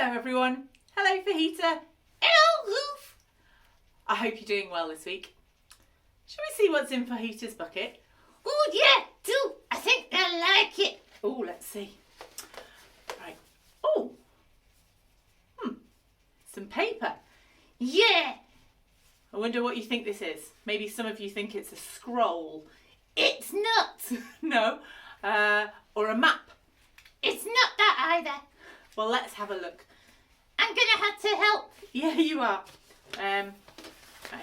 Hello everyone. Hello Fajita. Hello, Ruth. I hope you're doing well this week. Shall we see what's in Fajita's bucket? Oh, yeah, do. I think they'll like it. Oh, let's see. Right. Oh. Some paper. Yeah, I wonder what you think this is. Maybe some of you think it's a scroll. it's not. No. Or a map. It's not that either. Well, let's have a look. I'm gonna have to help. Yeah, you are. Right,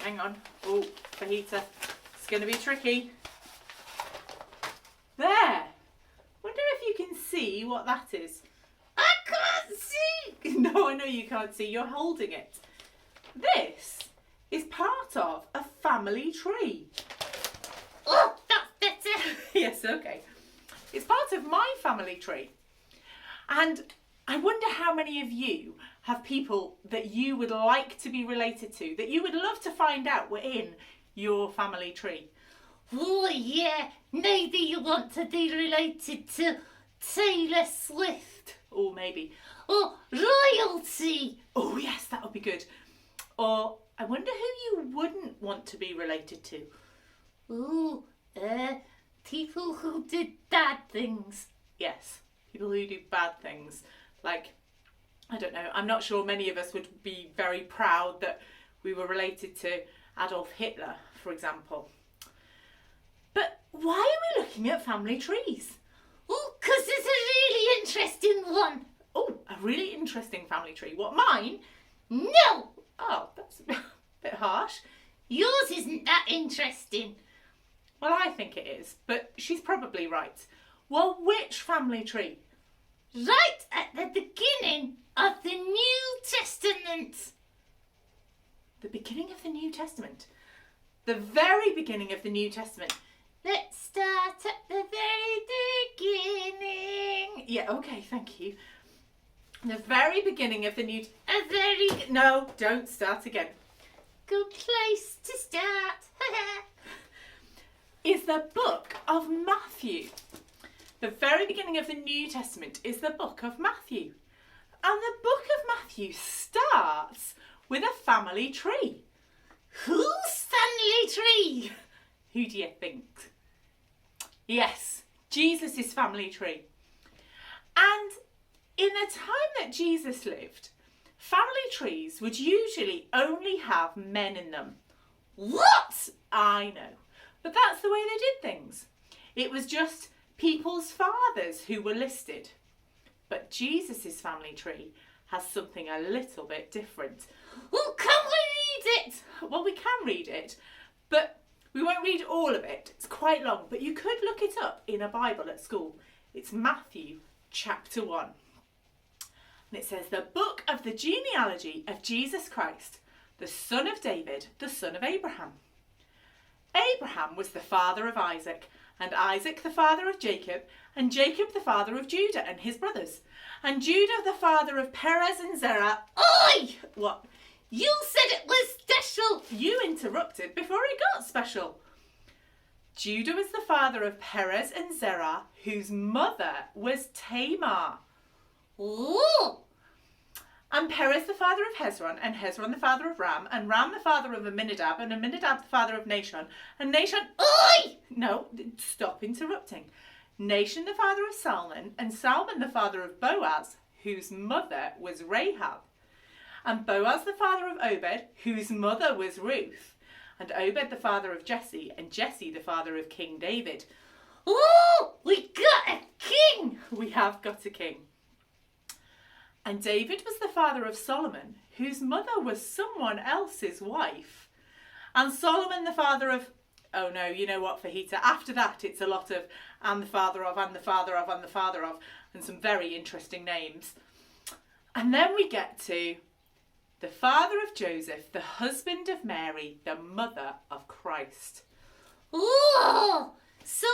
hang on. Oh, Fajita. It's going to be tricky. There. Wonder if you can see what that is. I can't see. No, I know you can't see. You're holding it. This is part of a family tree. Oh, that's better. Yes, okay. It's part of my family tree. And I wonder how many of you have people that you would like to be related to, that you would love to find out were in your family tree. Oh, yeah. Maybe you want to be related to Taylor Swift. Or maybe, Or royalty. oh yes, that would be good. Or I wonder who you wouldn't want to be related to. Oh, people who did bad things. Yes, people who do bad things. Like, I don't know, I'm not sure many of us would be very proud that we were related to Adolf Hitler, for example. But why are we looking at family trees? Oh, 'cause it's a really interesting one. Oh, a really interesting family tree. What, mine? No, Oh, that's a bit harsh. yours isn't that interesting. Well, I think it is, but she's probably right. Well, which family tree? Right at the beginning of the New Testament. The beginning of the New Testament. The very beginning of the New Testament. Let's start at the very beginning. Yeah, okay, thank you. The very beginning of the New... A very No, don't start again. good place to start. Is the book of Matthew. The very beginning of the New Testament is the book of Matthew. And the book of Matthew starts with a family tree. Whose family tree? Who do you think? Yes, Jesus' family tree. And in the time that Jesus lived, family trees would usually only have men in them. What? I know, but that's the way they did things. It was just people's fathers who were listed. But Jesus' family tree has something a little bit different. Oh, can we read it? Well, we can read it, but we won't read all of it. It's quite long, but you could look it up in a Bible at school. It's Matthew chapter 1. And it says, the book of the genealogy of Jesus Christ, the son of David, the son of Abraham. Abraham was the father of Isaac, and Isaac the father of Jacob, and Jacob the father of Judah and his brothers, and Judah the father of Perez and Zerah. Oi! What? You said it was special. You interrupted before it got special. Judah was the father of Perez and Zerah, whose mother was Tamar. Oh, And Perez the father of Hezron, and Hezron the father of Ram, and Ram the father of Amminadab, and Amminadab the father of Nahshon, and Nahshon... oi! No, stop interrupting. Nahshon the father of Salmon, and Salmon the father of Boaz, whose mother was Rahab. And Boaz the father of Obed, whose mother was Ruth. And Obed the father of Jesse, and Jesse the father of King David. Oh, we got a king. We have got a king. And David was the father of Solomon, whose mother was someone else's wife. And Solomon the father of... Oh no, you know what, Fajita? After that, it's a lot of and the father of, and the father of, and the father of, and some very interesting names. And then we get to the father of Joseph, the husband of Mary, the mother of Christ. Oh, so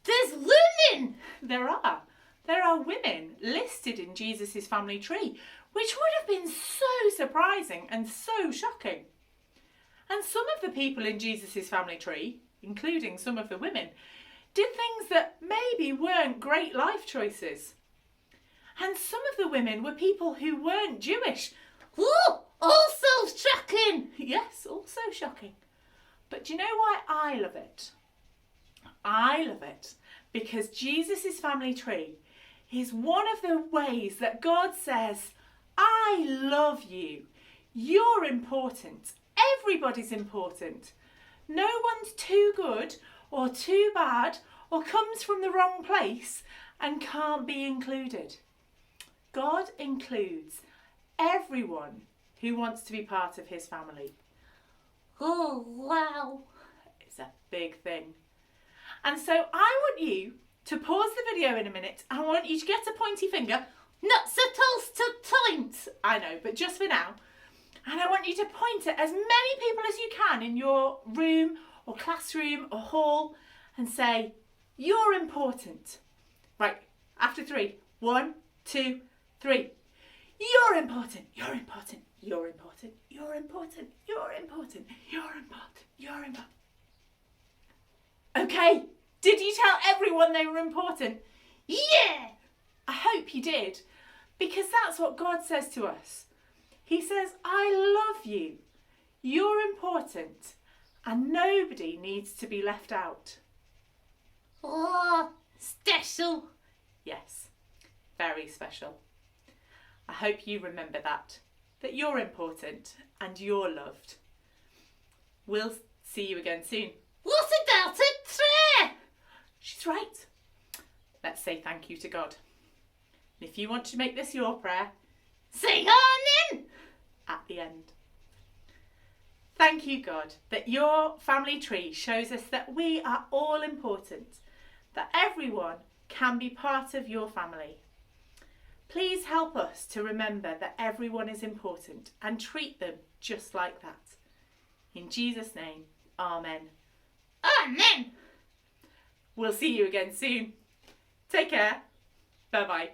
there's women. There are women listed in Jesus' family tree, which would have been so surprising and so shocking. And some of the people in Jesus' family tree, including some of the women, did things that maybe weren't great life choices. And some of the women were people who weren't Jewish. Ooh, also shocking. Yes, also shocking. But do you know why I love it? I love it because Jesus' family tree is one of the ways that God says, I love you. You're important. Everybody's important. No one's too good or too bad or comes from the wrong place and can't be included. God includes everyone who wants to be part of his family. Oh, wow. It's a big thing. And so I want you to pause the video in a minute. I want you to get a pointy finger. Not supposed to point. I know, but just for now. And I want you to point at as many people as you can in your room or classroom or hall and say, you're important. Right, after 3. 1, 2, 3. You're important. You're important. You're important. You're important. You're important. You're important. You're important. Okay, did you tell everyone they were important? Yeah. I hope you did, because that's what God says to us. He says, I love you. You're important, and nobody needs to be left out. Oh, special. Yes, very special. I hope you remember that you're important and you're loved. We'll see you again soon. What about a tray? She's right. Let's say thank you to God. And if you want to make this your prayer, say amen at the end. Thank you, God, that your family tree shows us that we are all important, that everyone can be part of your family. Please help us to remember that everyone is important and treat them just like that. In Jesus' name, amen. Amen. We'll see you again soon. Take care. Bye-bye.